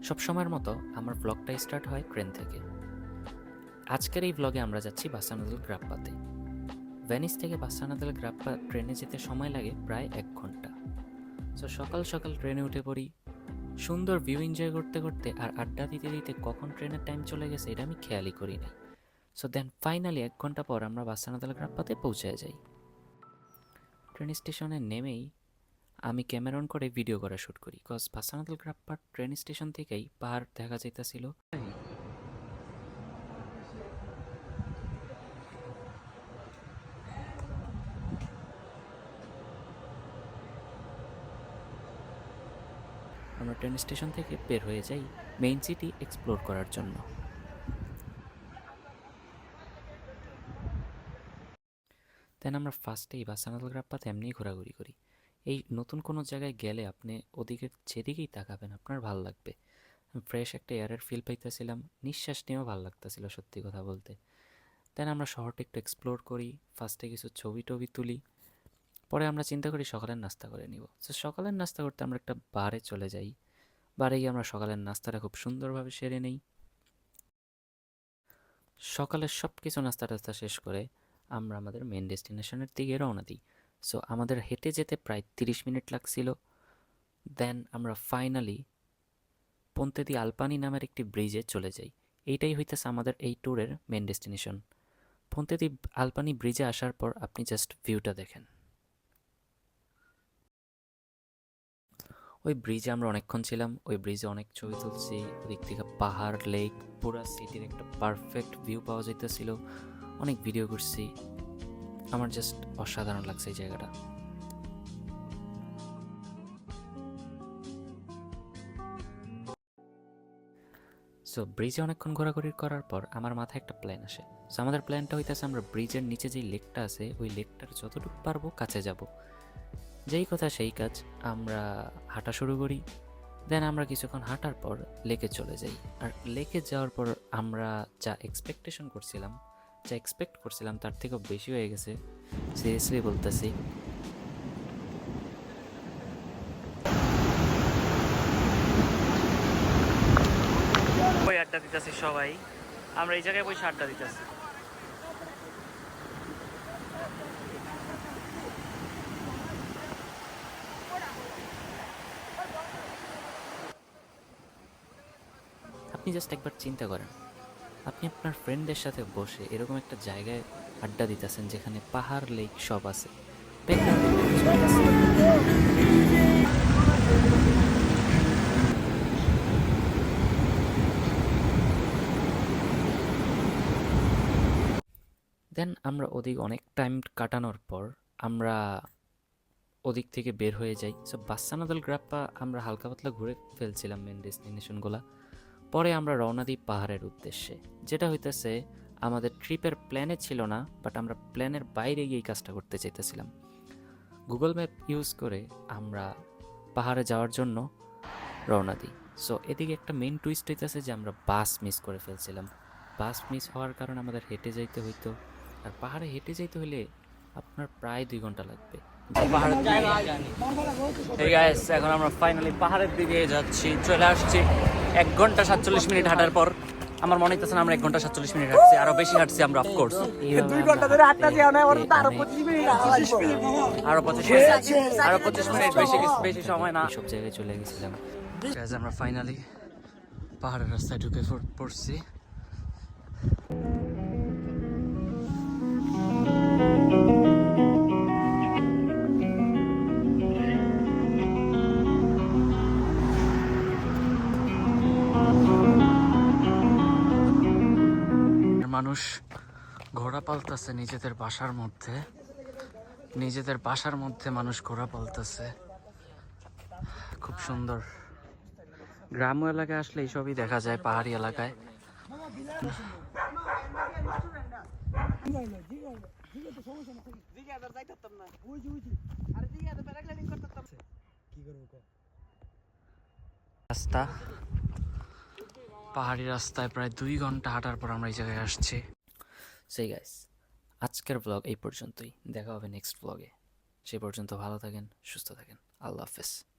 সবসময়ের মতো আমার ব্লগটা স্টার্ট হয় ট্রেন থেকে। আজকের এই ব্লগে আমরা যাচ্ছি বাসানা দেল গ্রাপ্পাতে। ভেনিস থেকে বাসানা দেল গ্রাপ্পা ট্রেনে যেতে সময় লাগে প্রায় 1 ঘন্টা। সো সকাল সকাল ট্রেনে উঠে পড়ি, সুন্দর ভিউ এনজয় করতে করতে আর আড্ডা দিতে দিতে কখন ট্রেনের টাইম চলে গেছে এটা আমি খেয়ালই করি নাই। সো দেন ফাইনালি 1 ঘন্টা পর আমরা বাসানা দেল গ্রাপ্পাতে পৌঁছে যাই। ট্রেন স্টেশনে নেমেই আমি ক্যামেরা অন করে ভিডিও করা শুট করি, বিকজ বাসানা দেল গ্রাপ্পার ট্রেন স্টেশন থেকেই পাহাড় দেখা যাইতেছিল। আমরা ট্রেন স্টেশন থেকে বের হয়ে যাই মেইন সিটি এক্সপ্লোর করার জন্য। দেন আমরা ফার্স্টেই বাসানা দেল গ্রাপ্পাতে এমনি ঘোরাঘুরি করি। এই নতুন কোনো জায়গায় গেলে আপনি ওদিকে যেদিকেই তাকাবেন আপনার ভাল লাগবে। ফ্রেশ একটা এয়ারের ফিল পাইতেছিলাম, নিঃশ্বাস নিয়েও ভালো লাগতেছিল সত্যি কথা বলতে। দেন আমরা শহরটা একটু এক্সপ্লোর করি, ফার্স্টে কিছু ছবি টবি তুলি, পরে আমরা চিন্তা করি সকালের নাস্তা করে নিব। তো সকালের নাস্তা করতে আমরা একটা বারে চলে যাই। বারে গিয়ে আমরা সকালের নাস্তাটা খুব সুন্দরভাবে সেরে নেই। সকালের সব কিছু নাস্তা টাস্তা শেষ করে আমরা আমাদের মেন ডেস্টিনেশনের দিকে রওনা দিই। সো আমাদের হেঁটে যেতে প্রায় 30 মিনিট লাগছিল। দেন আমরা ফাইনালি পন্তে দি আলপানি নামের একটি ব্রিজে চলে যাই। এইটাই হইতেছে আমাদের এই ট্যুরের মেন ডেস্টিনেশন। পন্তে দি আলপানি ব্রিজে আসার পর আপনি জাস্ট ভিউটা দেখেন। ওই ব্রিজে আমরা অনেকক্ষণ ছিলাম, ওই ব্রিজে অনেক ছবি তুলছি। ওদিক থেকে পাহাড়, লেক, পুরা সিটির একটা পারফেক্ট ভিউ পাওয়া যাইতেছিল। অনেক ভিডিও করছি, আমার জাস্ট অসাধারণ লাগছে এই জায়গাটা। সো ব্রিজে অনেকক্ষণ ঘোরাঘুরি করার পর আমার মাথায় একটা প্ল্যান আসে। সো আমাদের প্ল্যানটা হইতেছে আমরা ব্রিজের নিচে যেই লেকটা আছে ওই লেকটার যতটুকু পারবো কাছে যাব। যেই কথা সেই কাজ, আমরা হাঁটা শুরু করি। দেন আমরা কিছুক্ষণ হাঁটার পর লেকে চলে যাই। আর লেকে যাওয়ার পর আমরা যা এক্সপেক্ট করছিলাম তার থেকেও বেশি হয়ে গেছে, সিরিয়াসলি বলতেছি। ওই আড্ডা দিতেছি সবাই, আমরা এই জায়গায় বসে আড্ডা দিতেছি। আপনি জাস্ট একবার চিন্তা করেন, আপনি আপনার ফ্রেন্ডদের সাথে বসে এরকম একটা জায়গায় আড্ডা দিতেছেন যেখানে পাহাড়, লেক সব আছে। দেন আমরা ওদিক অনেক টাইম কাটানোর পর আমরা ওদিক থেকে বের হয়ে যাই। সো বাসানা দেল গ্রাপ্পা আমরা হালকা পাতলা ঘুরে ফেলছিলাম মেন ডেস্টিনেশনগুলো। পরে আমরা রওনা দিই পাহাড়ের উদ্দেশ্যে, যেটা হইতেছে আমাদের ট্রিপের প্ল্যানে ছিল না, বাট আমরা প্ল্যানের বাইরে গিয়ে এই কাজটা করতে চাইতেছিলাম। গুগল ম্যাপ ইউজ করে আমরা পাহাড়ে যাওয়ার জন্য রওনা দিই। সো এদিকে একটা মেইন টুইস্ট হইতেছে যে আমরা বাস মিস করে ফেলছিলাম। বাস মিস হওয়ার কারণে আমাদের হেঁটে যাইতে হইতো, আর পাহাড়ে হেঁটে যাইতে হলে আপনার প্রায় 2 ঘন্টা লাগবে। এখন আমরা ফাইনালি পাহাড়ের দিকে যাচ্ছি, চলে আসছি 1 ঘন্টা 47 মিনিট হাঁটার পর। আমার মনে হইতেছে না আমরা 1 ঘন্টা 47 মিনিট হাঁটছি, আরো বেশি হাঁটছি আমরা অফকোর্স। 2 ঘন্টা ধরে হাঁটা যায় না, ওর তো আরো 25 মিনিট আরো 25 মিনিট বেশি সময় না। সব জায়গায় চলে গেছিলাম। আমরা ফাইনালি পাহাড়ের রাস্তায় ঢুকে পড়ছি। মানুষ ঘোড়া পালতেছে নিজেদের বাসার মধ্যে মানুষ ঘোড়া পালতেছে, খুব সুন্দর। গ্রাম্য এলাকায় আসলে এইসবই দেখা যায়, পাহাড়ি এলাকায়। রাস্তা, পাহাড়ি রাস্তায় প্রায় 2 ঘন্টা হাঁটার পর আমরা এই জায়গায় আসছি। সেই গাইস, আজকের ব্লগ এই পর্যন্তই, দেখা হবে নেক্সট ব্লগে। সে পর্যন্ত ভালো থাকেন, সুস্থ থাকেন। আল্লাহ হাফেজ।